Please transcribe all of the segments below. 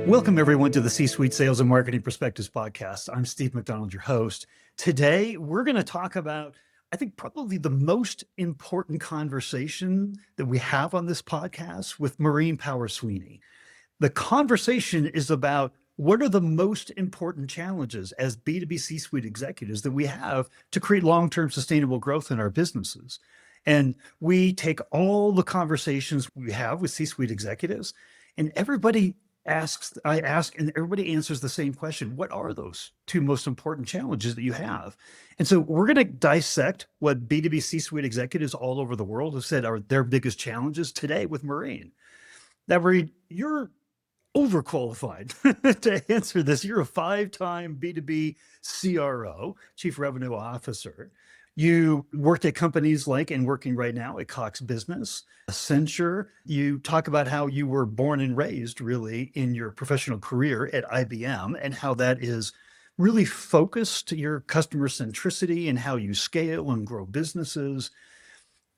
Welcome, everyone, to the C-Suite Sales and Marketing Perspectives podcast. I'm Steve McDonald, your host. Today, we're going to talk about, I think, probably the most important conversation that we have on this podcast with Maureen Power Sweeny. The conversation is about what are the most important challenges as B2B C-Suite executives that we have to create long-term sustainable growth in our businesses. And we take all the conversations we have with C-Suite executives, and I ask, and everybody answers the same question. What are those two most important challenges that you have? And so we're going to dissect what B2B C-Suite executives all over the world have said are their biggest challenges today with Maureen. Now, Maureen, you're overqualified to answer this. You're a 5-time B2B CRO, Chief Revenue Officer. You worked at companies like, and working right now at Cox Business, Accenture. You talk about how you were born and raised really in your professional career at IBM and how that is really focused your customer centricity and how you scale and grow businesses.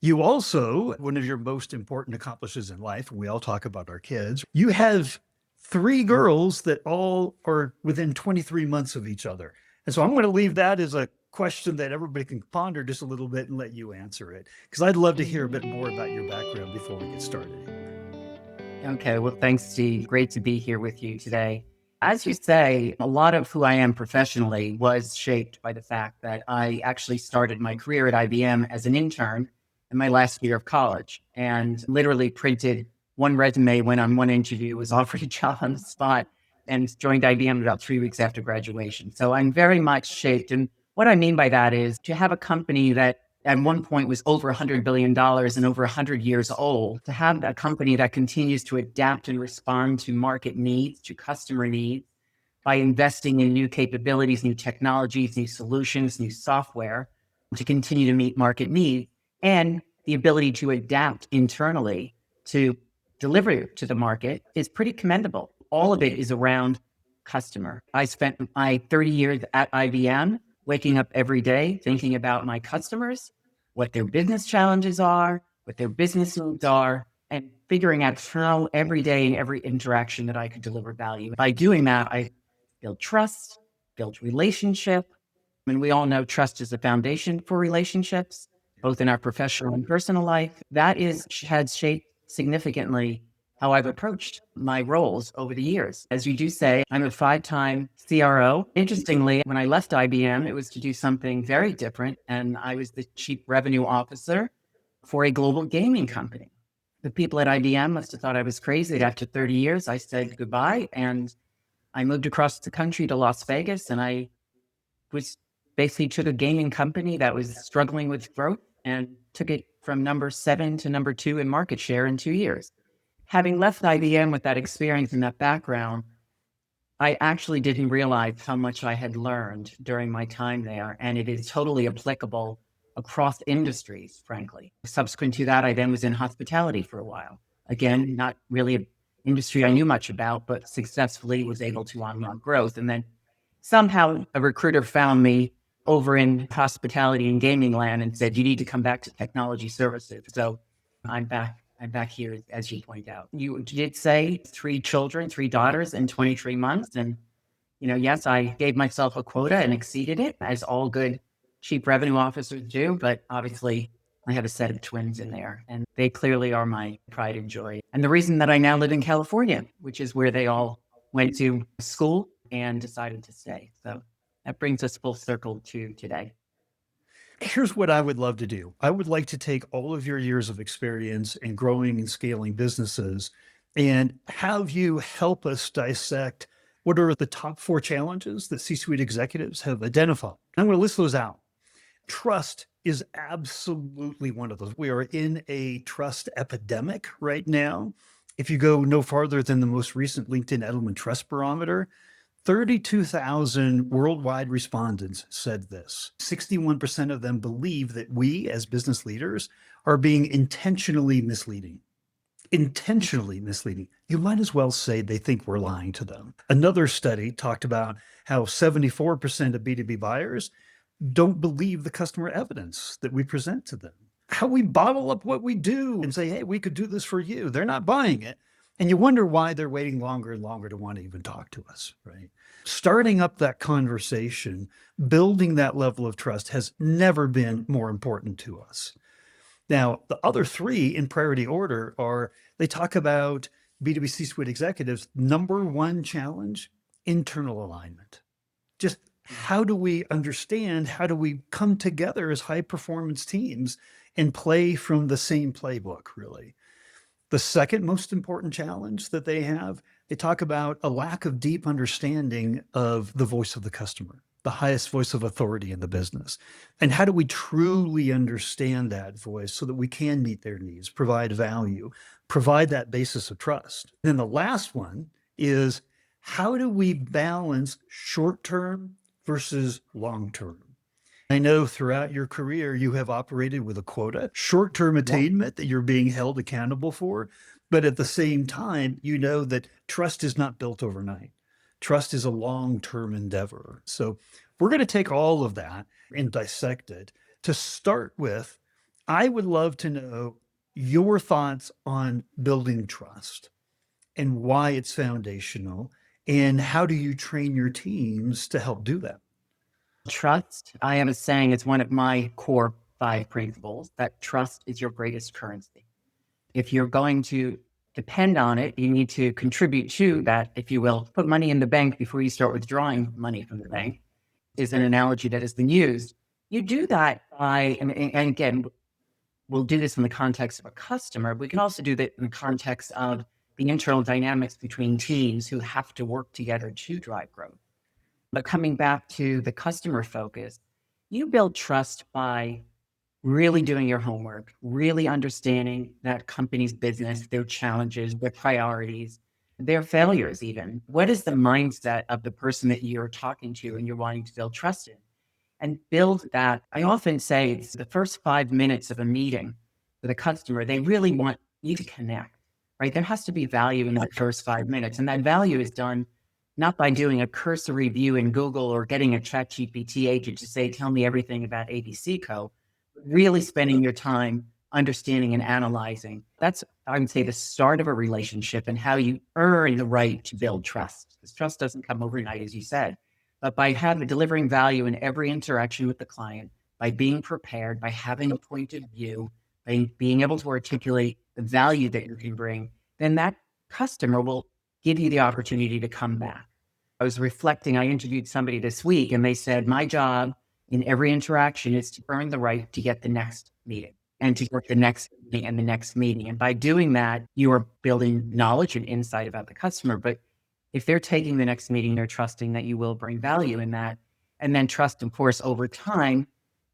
You also, one of your most important accomplishments in life, and we all talk about our kids, you have 3 girls that all are within 23 months of each other. And so I'm going to leave that as a question that everybody can ponder just a little bit and let you answer it, because I'd love to hear a bit more about your background before we get started. Okay, well, thanks, Steve. Great to be here with you today. As you say, a lot of who I am professionally was shaped by the fact that I actually started my career at IBM as an intern in my last year of college and literally printed one resume, went on one interview, was offered a job on the spot, and joined IBM about 3 weeks after graduation. So I'm very much shaped. And what I mean by that is to have a company that at one point was over $100 billion and over 100 years old, to have a company that continues to adapt and respond to market needs, to customer needs, by investing in new capabilities, new technologies, new solutions, new software, to continue to meet market needs, and the ability to adapt internally to deliver to the market is pretty commendable. All of it is around customer. I spent my 30 years at IBM waking up every day thinking about my customers, what their business challenges are, what their business needs are, and figuring out how every day and every interaction that I could deliver value. By doing that, I build trust, build relationship. And we all know trust is the foundation for relationships, both in our professional and personal life. That has shaped significantly how I've approached my roles over the years. As you do say, I'm a 5-time CRO. Interestingly, when I left IBM, it was to do something very different, and I was the Chief Revenue Officer for a global gaming company. The people at IBM must have thought I was crazy. After 30 years, I said goodbye, and I moved across the country to Las Vegas, and I was basically took a gaming company that was struggling with growth and took it from number 7 to number 2 in market share in 2 years. Having left IBM with that experience and that background, I actually didn't realize how much I had learned during my time there. And it is totally applicable across industries, frankly. Subsequent to that, I then was in hospitality for a while. Again, not really an industry I knew much about, but successfully was able to unlock growth. And then somehow a recruiter found me over in hospitality and gaming land and said, you need to come back to technology services. So I'm back here, as you point out. You did say 3 children, 3 daughters in 23 months. And, yes, I gave myself a quota and exceeded it, as all good chief revenue officers do. But obviously, I have a set of twins in there, and they clearly are my pride and joy. And the reason that I now live in California, which is where they all went to school and decided to stay. So that brings us full circle to today. Here's what I would love to do. I would like to take all of your years of experience in growing and scaling businesses and have you help us dissect what are the top 4 challenges that C-suite executives have identified. I'm going to list those out. Trust is absolutely one of those. We are in a trust epidemic right now. If you go no farther than the most recent LinkedIn Edelman Trust Barometer, 32,000 worldwide respondents said this. 61% of them believe that we as business leaders are being intentionally misleading. Intentionally misleading. You might as well say they think we're lying to them. Another study talked about how 74% of B2B buyers don't believe the customer evidence that we present to them. How we bottle up what we do and say, hey, we could do this for you. They're not buying it. And you wonder why they're waiting longer and longer to want to even talk to us, right? Starting up that conversation, building that level of trust has never been more important to us. Now, the other three in priority order are they talk about B2B C-suite executives' number one challenge, internal alignment. Just how do we understand, how do we come together as high performance teams and play from the same playbook, really? The second most important challenge that they have, they talk about a lack of deep understanding of the voice of the customer, the highest voice of authority in the business. And how do we truly understand that voice so that we can meet their needs, provide value, provide that basis of trust? Then the last one is how do we balance short term versus long term? I know throughout your career, you have operated with a quota, short-term attainment that you're being held accountable for. But at the same time, you know that trust is not built overnight. Trust is a long-term endeavor. So we're going to take all of that and dissect it. To start with, I would love to know your thoughts on building trust and why it's foundational, and how do you train your teams to help do that? Trust, I have a saying, it's one of my core 5 principles that trust is your greatest currency. If you're going to depend on it, you need to contribute to that, if you will. Put money in the bank before you start withdrawing money from the bank is an analogy that has been used. You do that by, and again, we'll do this in the context of a customer. We can also do that in the context of the internal dynamics between teams who have to work together to drive growth. But coming back to the customer focus, you build trust by really doing your homework, really understanding that company's business, their challenges, their priorities, their failures even. What is the mindset of the person that you're talking to and you're wanting to build trust in? And build that. I often say it's the first 5 minutes of a meeting with a customer, they really want you to connect, right? There has to be value in that first 5 minutes. And that value is done not by doing a cursory view in Google or getting a ChatGPT agent to say, tell me everything about ABC Co. Really spending your time understanding and analyzing. That's, I would say, the start of a relationship and how you earn the right to build trust. Because trust doesn't come overnight, as you said, but by delivering value in every interaction with the client, by being prepared, by having a point of view, by being able to articulate the value that you can bring, then that customer will give you the opportunity to come back. I was reflecting, I interviewed somebody this week and they said, my job in every interaction is to earn the right to get the next meeting and to work the next meeting and the next meeting. And by doing that, you are building knowledge and insight about the customer. But if they're taking the next meeting, they're trusting that you will bring value in that. And then trust, of course, over time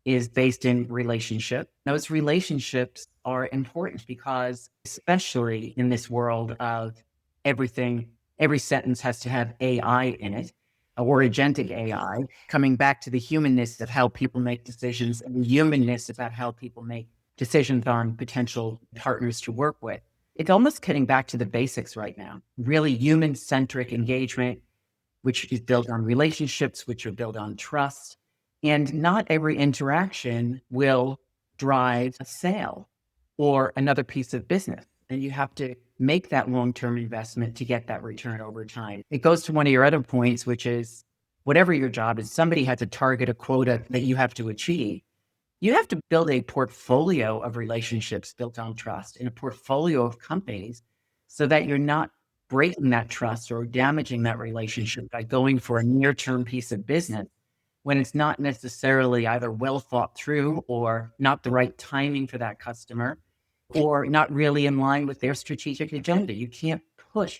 is based in relationship. Those relationships are important because, especially in this world of everything, every sentence has to have AI in it or agentic AI, coming back to the humanness of how people make decisions and the humanness about how people make decisions on potential partners to work with. It's almost getting back to the basics right now, really human-centric engagement, which is built on relationships, which are built on trust. And not every interaction will drive a sale or another piece of business. And you have to make that long-term investment to get that return over time. It goes to one of your other points, which is whatever your job is, somebody has a target, a quota that you have to achieve. You have to build a portfolio of relationships built on trust and a portfolio of companies so that you're not breaking that trust or damaging that relationship by going for a near-term piece of business when it's not necessarily either well thought through or not the right timing for that customer or not really in line with their strategic agenda. You can't push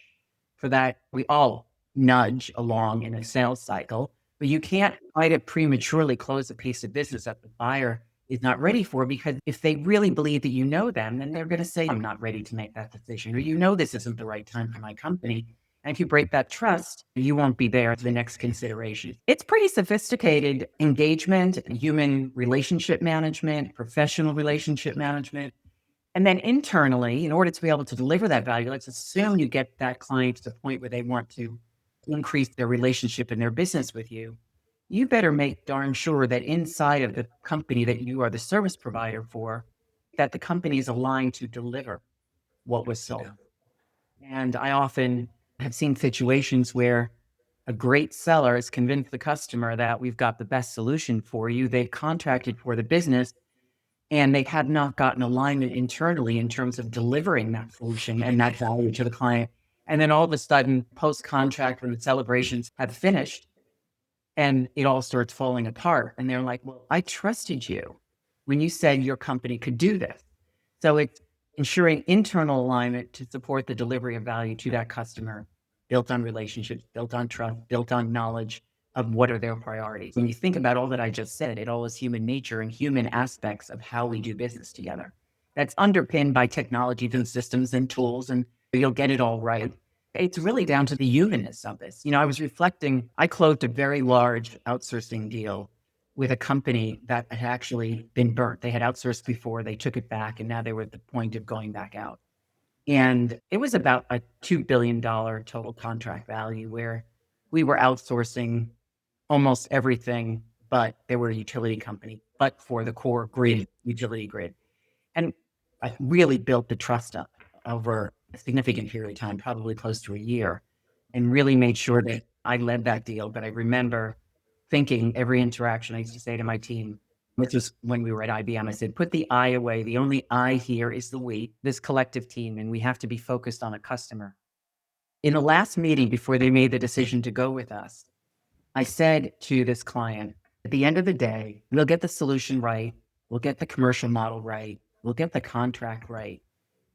for that. We all nudge along in a sales cycle, but you can't try to prematurely close a piece of business that the buyer is not ready for, because if they really believe that you know them, then they're going to say, I'm not ready to make that decision, or this isn't the right time for my company. And if you break that trust, you won't be there for the next consideration. It's pretty sophisticated engagement, human relationship management, professional relationship management. And then internally, in order to be able to deliver that value, let's assume you get that client to the point where they want to increase their relationship and their business with you. You better make darn sure that inside of the company that you are the service provider for, that the company is aligned to deliver what was sold. And I often have seen situations where a great seller has convinced the customer that we've got the best solution for you. They've contracted for the business and they had not gotten alignment internally in terms of delivering that solution and that value to the client. And then all of a sudden, post contract, when the celebrations have finished and it all starts falling apart, and they're like, well, I trusted you when you said your company could do this. So it's ensuring internal alignment to support the delivery of value to that customer, built on relationships, built on trust, built on knowledge of what are their priorities. When you think about all that I just said, it all is human nature and human aspects of how we do business together. That's underpinned by technologies and systems and tools, and you'll get it all right. It's really down to the humanness of this. I was reflecting, I closed a very large outsourcing deal with a company that had actually been burnt. They had outsourced before, they took it back, and now they were at the point of going back out. And it was about a $2 billion total contract value where we were outsourcing almost everything, but they were a utility company, but for the core grid, utility grid. And I really built the trust up over a significant period of time, probably close to a year, and really made sure that I led that deal. But I remember thinking every interaction, I used to say to my team, which was when we were at IBM, I said, put the I away. The only I here is the we, this collective team, and we have to be focused on a customer. In the last meeting before they made the decision to go with us, I said to this client, at the end of the day, we'll get the solution right. We'll get the commercial model right. We'll get the contract right.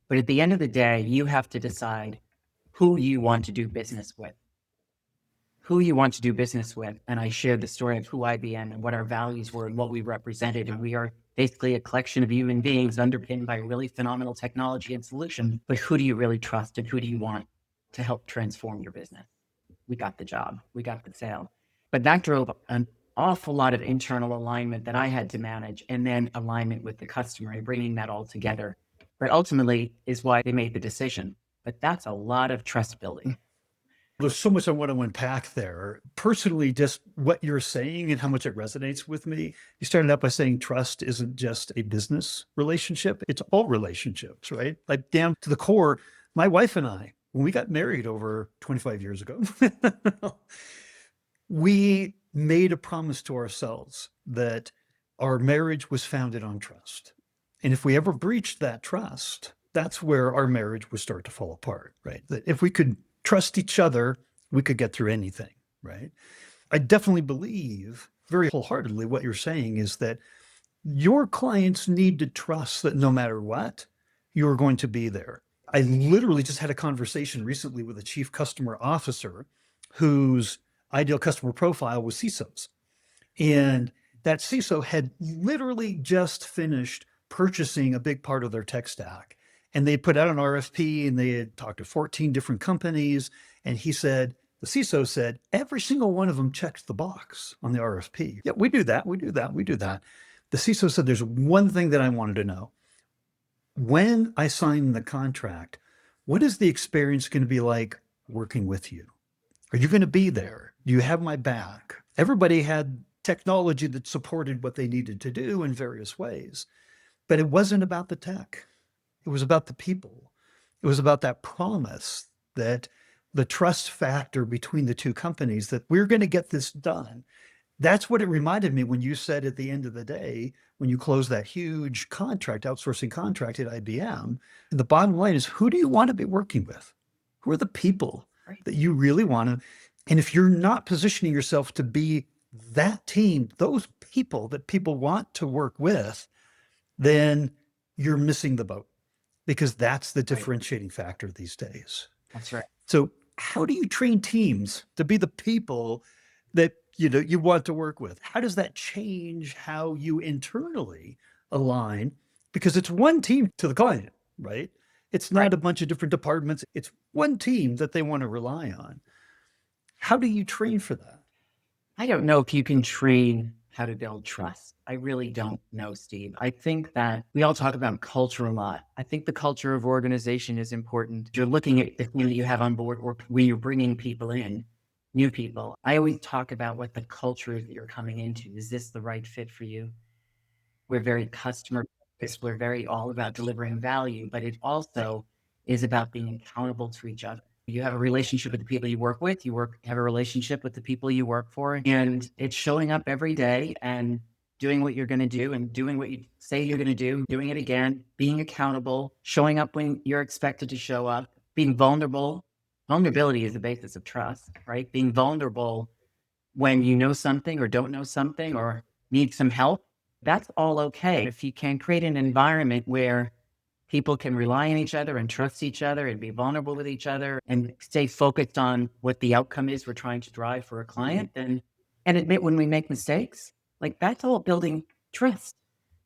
But at the end of the day, you have to decide who you want to do business with, who you want to do business with. And I shared the story of who IBM and what our values were and what we represented. And we are basically a collection of human beings underpinned by really phenomenal technology and solution. But who do you really trust and who do you want to help transform your business? We got the job. We got the sale. But that drove an awful lot of internal alignment that I had to manage, and then alignment with the customer and bringing that all together. But ultimately is why they made the decision. But that's a lot of trust building. There's so much I want to unpack there. Personally, just what you're saying and how much it resonates with me. You started out by saying trust isn't just a business relationship, it's all relationships, right? Like down to the core, my wife and I, when we got married over 25 years ago, we made a promise to ourselves that our marriage was founded on trust. And if we ever breached that trust, that's where our marriage would start to fall apart, right? That if we could trust each other, we could get through anything, right? I definitely believe very wholeheartedly what you're saying is that your clients need to trust that no matter what, you're going to be there. I literally just had a conversation recently with a chief customer officer whose ideal customer profile was CISOs. And that CISO had literally just finished purchasing a big part of their tech stack. And they put out an RFP and they had talked to 14 different companies. And he said, the CISO said, every single one of them checked the box on the RFP. Yeah, we do that. We do that. We do that. The CISO said, there's one thing that I wanted to know. When I sign the contract, what is the experience going to be like working with you? Are you going to be there? Do you have my back? Everybody had technology that supported what they needed to do in various ways, but it wasn't about the tech. It was about the people. It was about that promise that the trust factor between the two companies that we're going to get this done. That's what it reminded me when you said at the end of the day, when you close that huge contract, outsourcing contract at IBM, and the bottom line is, who do you want to be working with? Who are the people that you really want to? And if you're not positioning yourself to be that team, those people that people want to work with, then you're missing the boat because that's the differentiating factor these days. That's right. So how do you train teams to be the people that you want to work with? How does that change how you internally align? Because it's one team to the client, right? It's not a bunch of different departments. It's one team that they want to rely on. How do you train for that? I don't know if you can train how to build trust. I really don't know, Steve. I think that we all talk about culture a lot. I think the culture of organization is important. You're looking at the team that you have on board or when you're bringing people in, new people. I always talk about what the culture is that you're coming into. Is this the right fit for you? We're very customer focused. We're very all about delivering value, but it also is about being accountable to each other. You have a relationship with the people you work with, have a relationship with the people you work for, and it's showing up every day and doing what you're going to do and doing what you say you're going to do, doing it again, being accountable, showing up when you're expected to show up, being vulnerable. Vulnerability is the basis of trust, right? Being vulnerable when you know something or don't know something or need some help, that's all okay. If you can create an environment where people can rely on each other and trust each other and be vulnerable with each other and stay focused on what the outcome is we're trying to drive for a client, then and admit when we make mistakes, like that's all building trust.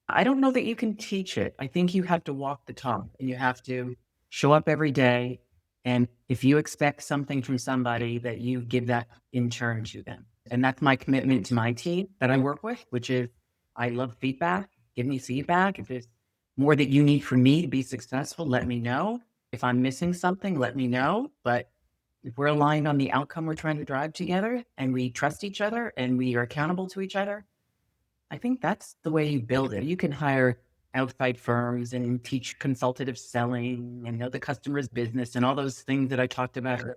I don't know that you can teach it. I think you have to walk the talk and you have to show up every day. And if you expect something from somebody, that you give that in turn to them. And that's my commitment to my team that I work with, which is I love feedback. Give me feedback. If there's more that you need from me to be successful, let me know. If I'm missing something, let me know. But if we're aligned on the outcome we're trying to drive together and we trust each other and we are accountable to each other, I think that's the way you build it. You can hire outside firms and teach consultative selling and know the customer's business and all those things that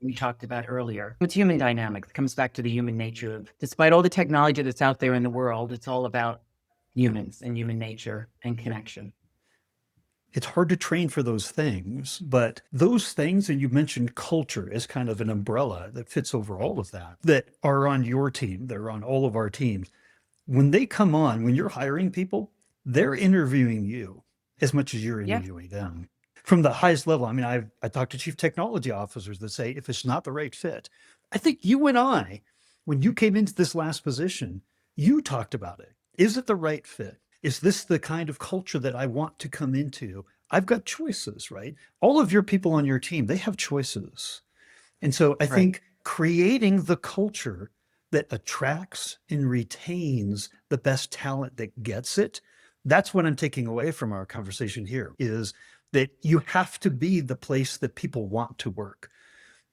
we talked about earlier. It's human dynamics. It comes back to the human nature of, despite all the technology that's out there in the world, it's all about humans and human nature and connection. It's hard to train for those things, but those things, and you mentioned culture as kind of an umbrella that fits over all of that, that are on your team, they're on all of our teams. When they come on, when you're hiring people, they're interviewing you as much as you're Yeah. interviewing them. From the highest level, I mean, I talked to chief technology officers that say, if it's not the right fit, I think you and I, when you came into this last position, you talked about it. Is it the right fit? Is this the kind of culture that I want to come into? I've got choices, right? All of your people on your team, they have choices. And so I Right. think creating the culture that attracts and retains the best talent that gets it, that's what I'm taking away from our conversation here, is that you have to be the place that people want to work,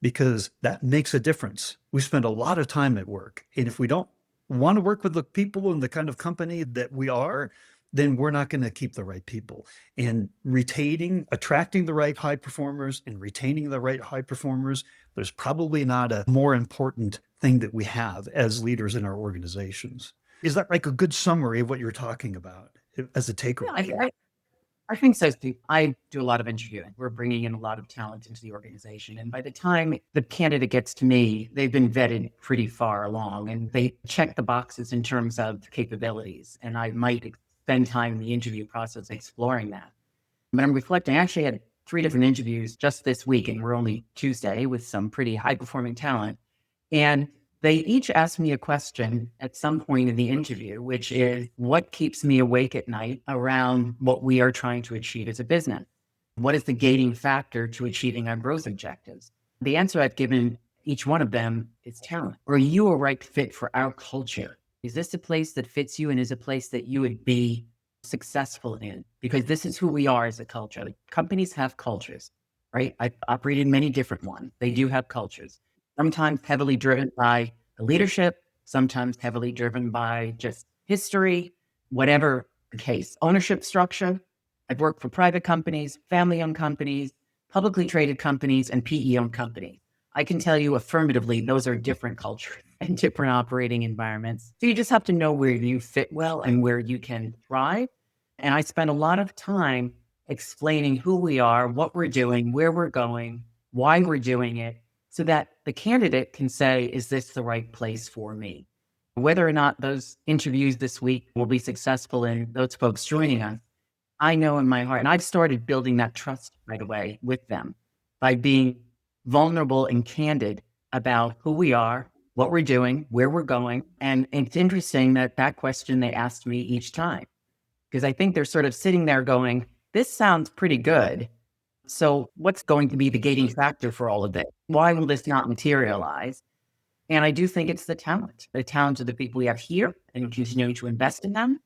because that makes a difference. We spend a lot of time at work, and if we don't want to work with the people and the kind of company that we are, then we're not going to keep the right people. And attracting the right high performers and retaining the right high performers, there's probably not a more important thing that we have as leaders in our organizations. Is that like a good summary of what you're talking about as a Yeah, takeaway? I think so, Steve. I do a lot of interviewing. We're bringing in a lot of talent into the organization. And by the time the candidate gets to me, they've been vetted pretty far along and they check the boxes in terms of capabilities. And I might spend time in the interview process exploring that. But I'm reflecting, I actually had 3 different interviews just this week, and we're only Tuesday, with some pretty high performing talent. And they each asked me a question at some point in the interview, which is, what keeps me awake at night around what we are trying to achieve as a business? What is the gating factor to achieving our growth objectives? The answer I've given each one of them is talent. Are you a right fit for our culture? Is this a place that fits you and is a place that you would be successful in? Because this is who we are as a culture. Like, companies have cultures, right? I've operated many different ones. They do have cultures, sometimes heavily driven by the leadership, sometimes heavily driven by just history, whatever the case. Ownership structure. I've worked for private companies, family-owned companies, publicly traded companies, and PE-owned companies. I can tell you affirmatively, those are different cultures and different operating environments. So you just have to know where you fit well and where you can thrive. And I spend a lot of time explaining who we are, what we're doing, where we're going, why we're doing it, so that the candidate can say, is this the right place for me? Whether or not those interviews this week will be successful in those folks joining us, I know in my heart, and I've started building that trust right away with them by being vulnerable and candid about who we are, what we're doing, where we're going. And it's interesting that question they asked me each time, because I think they're sort of sitting there going, this sounds pretty good. So what's going to be the gating factor for all of this? Why will this not materialize? And I do think it's the talent of the people we have here and continuing to invest in them,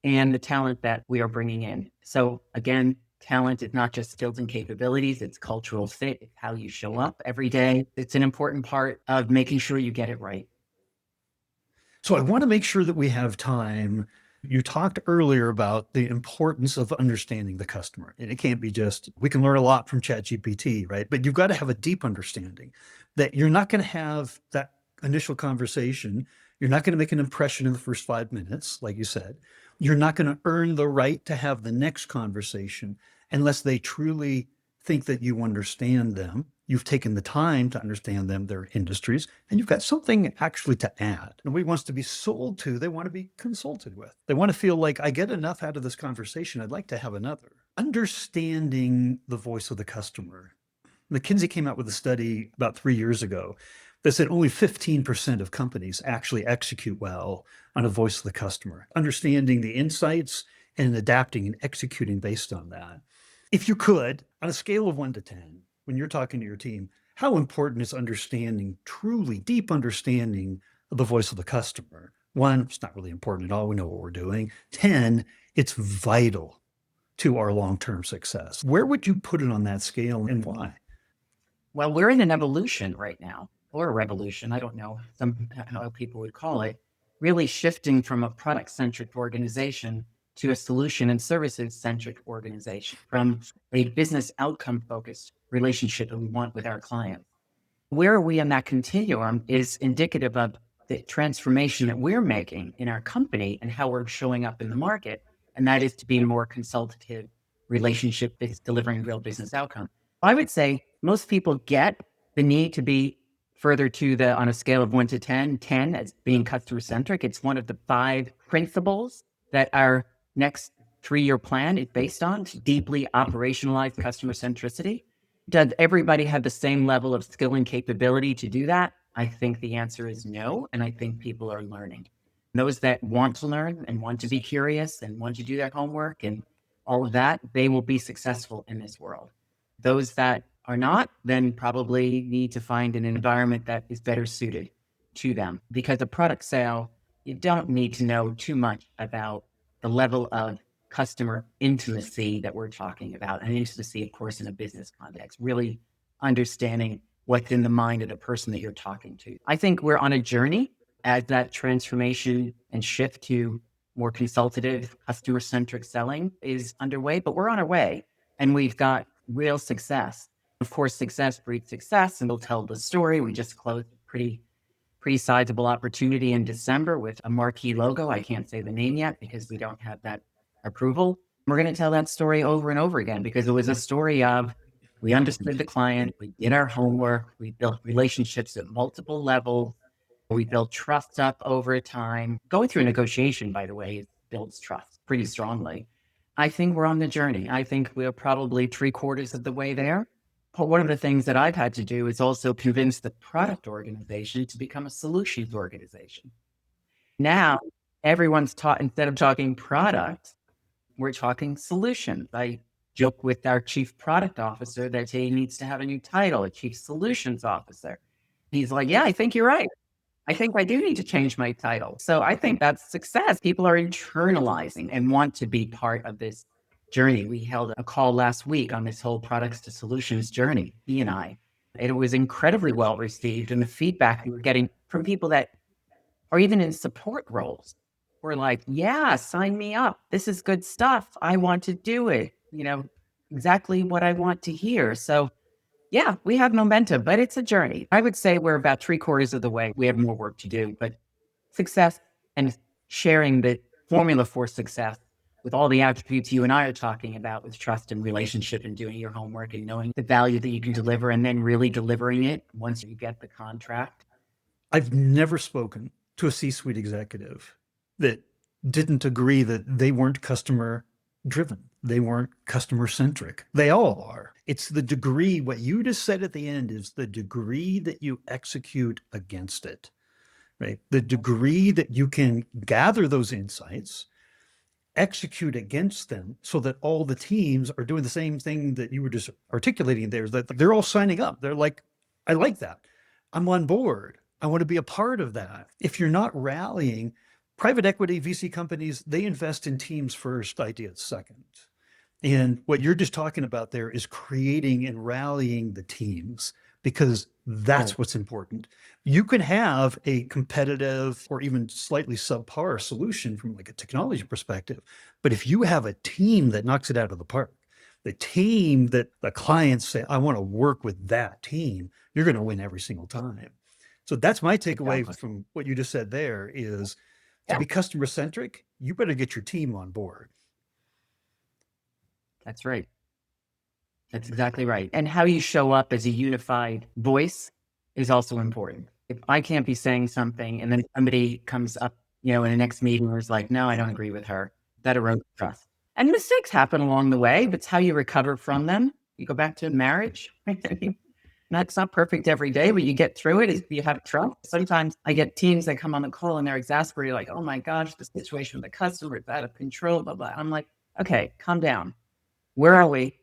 and the talent that we are bringing in. So again, talent is not just skills and capabilities, it's cultural fit, it's how you show up every day. It's an important part of making sure you get it right. So I want to make sure that we have time You talked earlier about the importance of understanding the customer. And it can't be just, we can learn a lot from ChatGPT, right? But you've got to have a deep understanding that you're not going to have that initial conversation. You're not going to make an impression in the first 5 minutes, like you said. You're not going to earn the right to have the next conversation unless they truly think that you understand them. You've taken the time to understand them, their industries, and you've got something actually to add. Nobody wants to be sold to, they want to be consulted with. They want to feel like, I get enough out of this conversation, I'd like to have another. Understanding the voice of the customer. McKinsey came out with a study about 3 years ago that said only 15% of companies actually execute well on a voice of the customer, understanding the insights and adapting and executing based on that. If you could, on a scale of 1 to 10, when you're talking to your team, how important is understanding, truly deep understanding of the voice of the customer? 1, it's not really important at all. We know what we're doing. 10, it's vital to our long-term success. Where would you put it on that scale and why? Well, we're in an evolution right now, or a revolution. I don't know how people would call it, really shifting from a product-centric organization to a solution and services-centric organization, from a business outcome-focused relationship that we want with our clients. Where are we in that continuum is indicative of the transformation that we're making in our company and how we're showing up in the market. And that is to be a more consultative relationship that's delivering real business outcome. I would say most people get the need to be further to the, on a scale of 1 to 10, 10 as being customer centric. It's one of the 5 principles that our next 3-year plan is based on, to deeply operationalize customer centricity. Does everybody have the same level of skill and capability to do that? I think the answer is no. And I think people are learning. Those that want to learn and want to be curious and want to do their homework and all of that, they will be successful in this world. Those that are not, then probably need to find an environment that is better suited to them. Because a product sale, you don't need to know too much about the level of customer intimacy that we're talking about. And intimacy, of course, in a business context, really understanding what's in the mind of the person that you're talking to. I think we're on a journey as that transformation and shift to more consultative, customer-centric selling is underway, but we're on our way and we've got real success. Of course, success breeds success, and we'll tell the story. We just closed a pretty sizable opportunity in December with a marquee logo. I can't say the name yet because we don't have that approval. We're going to tell that story over and over again because it was a story of, we understood the client, we did our homework, we built relationships at multiple levels, we built trust up over time. Going through a negotiation, by the way, builds trust pretty strongly. I think we're on the journey. I think we're probably 3/4 of the way there. But one of the things that I've had to do is also convince the product organization to become a solutions organization. Now, everyone's taught, instead of talking product, we're talking solutions. I joke with our chief product officer that he needs to have a new title, a chief solutions officer. He's like, yeah, I think you're right. I think I do need to change my title. So I think that's success. People are internalizing and want to be part of this journey. We held a call last week on this whole products to solutions journey, he and I. And it was incredibly well received. And the feedback we were getting from people that are even in support roles were like, yeah, sign me up. This is good stuff. I want to do it. Exactly what I want to hear. So yeah, we have momentum, but it's a journey. I would say we're about 3/4 of the way. We have more work to do, but success and sharing the formula for success with all the attributes you and I are talking about, with trust and relationship and doing your homework and knowing the value that you can deliver and then really delivering it once you get the contract. I've never spoken to a C-suite executive that didn't agree that they weren't customer driven. They weren't customer centric. They all are. It's the degree, what you just said at the end is the degree that you execute against it, right? The degree that you can gather those insights, execute against them so that all the teams are doing the same thing that you were just articulating there, is that they're all signing up. They're like, I like that. I'm on board. I want to be a part of that. If you're not rallying, private equity VC companies, they invest in teams first, ideas second. And what you're just talking about there is creating and rallying the teams, because that's what's important. You can have a competitive or even slightly subpar solution from like a technology perspective, but if you have a team that knocks it out of the park, the team that the clients say, I want to work with that team, you're going to win every single time. So that's my takeaway Exactly. from what you just said there is to Yeah, be customer centric, you better get your team on board. that's right. That's exactly right. And how you show up as a unified voice is also important. If I can't be saying something and then somebody comes up, in the next meeting or is like, no, I don't agree with her, that erodes trust. And mistakes happen along the way, but it's how you recover from them. You go back to marriage. It's not perfect every day, but you get through it. You have trust. Sometimes I get teams that come on the call and they're exasperated, like, oh my gosh, the situation with the customer is out of control, blah, blah. I'm like, okay, calm down. Where are we?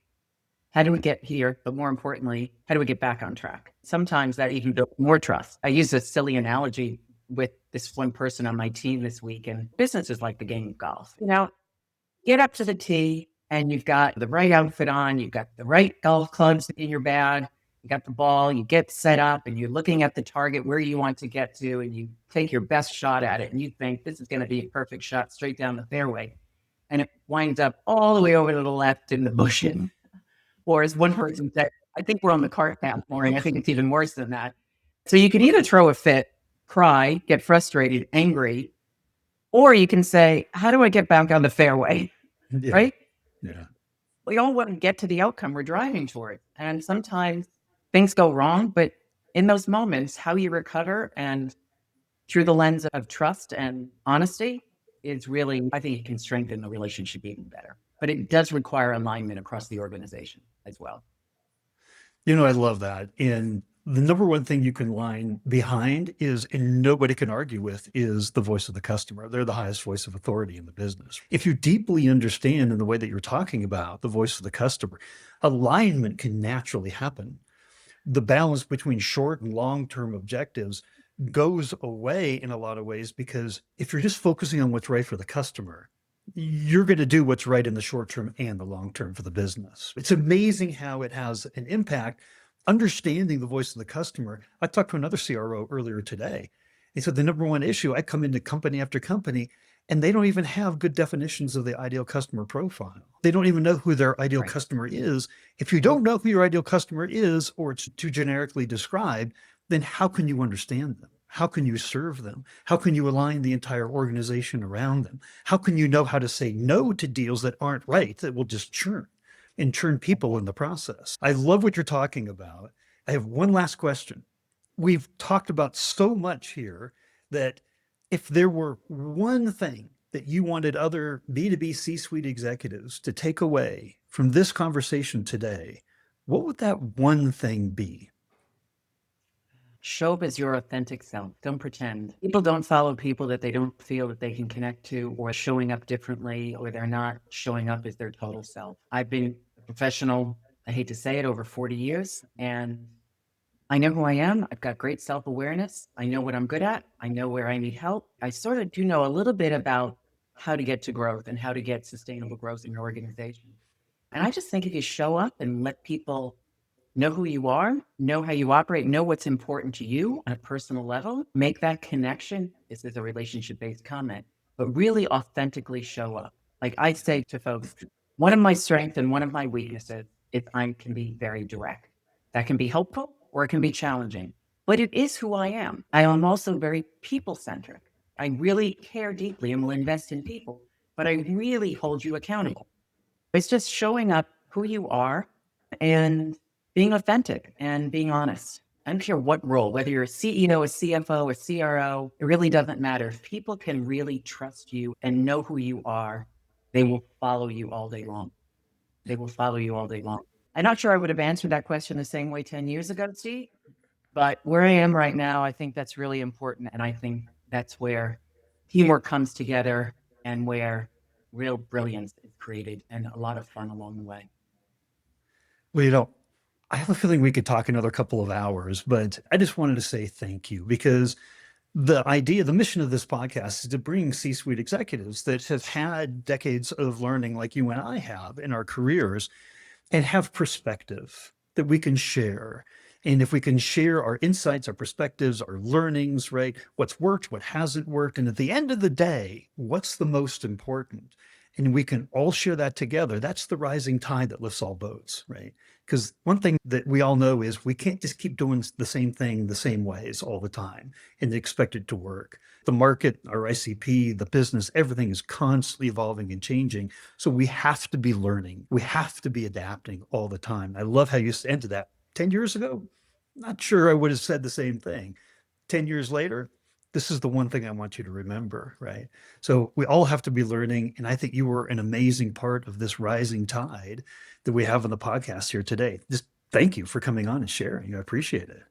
How do we get here? But more importantly, how do we get back on track? Sometimes that even builds more trust. I use a silly analogy with this one person on my team this week, and business is like the game of golf. Get up to the tee and you've got the right outfit on, you've got the right golf clubs in your bag, you got the ball, you get set up and you're looking at the target where you want to get to, and you take your best shot at it and you think this is going to be a perfect shot straight down the fairway. And it winds up all the way over to the left in the bushes. Or as one person said, I think we're on the cart path, Maureen. I think it's even worse than that. So you can either throw a fit, cry, get frustrated, angry, or you can say, how do I get back on the fairway? Yeah. Right? Yeah. We all want to get to the outcome we're driving toward. And sometimes things go wrong, but in those moments, how you recover and through the lens of trust and honesty is really, I think it can strengthen the relationship even better. But it does require alignment across the organization as well. I love that. And the number one thing you can line behind is, and nobody can argue with, is the voice of the customer. They're the highest voice of authority in the business. If you deeply understand in the way that you're talking about the voice of the customer, alignment can naturally happen. The balance between short and long-term objectives goes away in a lot of ways, because if you're just focusing on what's right for the customer, you're going to do what's right in the short term and the long term for the business. It's amazing how it has an impact. Understanding the voice of the customer. I talked to another CRO earlier today. He said the number one issue, I come into company after company, and they don't even have good definitions of the ideal customer profile. They don't even know who their ideal customer is. If you don't know who your ideal customer is, or it's too generically described, then how can you understand them? How can you serve them? How can you align the entire organization around them? How can you know how to say no to deals that aren't right, that will just churn and churn people in the process? I love what you're talking about. I have one last question. We've talked about so much here that if there were one thing that you wanted other B2B C-suite executives to take away from this conversation today, what would that one thing be? Show up as your authentic self. Don't pretend. People don't follow people that they don't feel that they can connect to, or showing up differently, or they're not showing up as their total self. I've been a professional, I hate to say it, over 40 years, and I know who I am. I've got great self-awareness. I know what I'm good at. I know where I need help. I sort of do know a little bit about how to get to growth and how to get sustainable growth in your organization. And I just think if you show up and let people know who you are, know how you operate, know what's important to you on a personal level, make that connection. This is a relationship-based comment, but really authentically show up. Like I say to folks, one of my strengths and one of my weaknesses is I can be very direct. That can be helpful or it can be challenging, but it is who I am. I am also very people-centric. I really care deeply and will invest in people, but I really hold you accountable. It's just showing up who you are and being authentic and being honest. I don't care what role, whether you're a CEO, a CFO, a CRO, it really doesn't matter. If people can really trust you and know who you are, they will follow you all day long. They will follow you all day long. I'm not sure I would have answered that question the same way 10 years ago, Steve, but where I am right now, I think that's really important. And I think that's where teamwork comes together and where real brilliance is created and a lot of fun along the way. Well, I have a feeling we could talk another couple of hours, but I just wanted to say thank you, because the mission of this podcast is to bring C-suite executives that have had decades of learning like you and I have in our careers, and have perspective that we can share. And if we can share our insights, our perspectives, our learnings, right? What's worked, what hasn't worked. And at the end of the day, what's the most important? And we can all share that together. That's the rising tide that lifts all boats, right? Because one thing that we all know is we can't just keep doing the same thing the same ways all the time and expect it to work. The market, our ICP, the business, everything is constantly evolving and changing. So we have to be learning. We have to be adapting all the time. I love how you ended that. 10 years ago, not sure I would have said the same thing. 10 years later, this is the one thing I want you to remember, right? So we all have to be learning. And I think you were an amazing part of this rising tide that we have on the podcast here today. Just thank you for coming on and sharing. I appreciate it.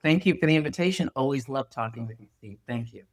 Thank you for the invitation. Always love talking with you, Steve. Thank you.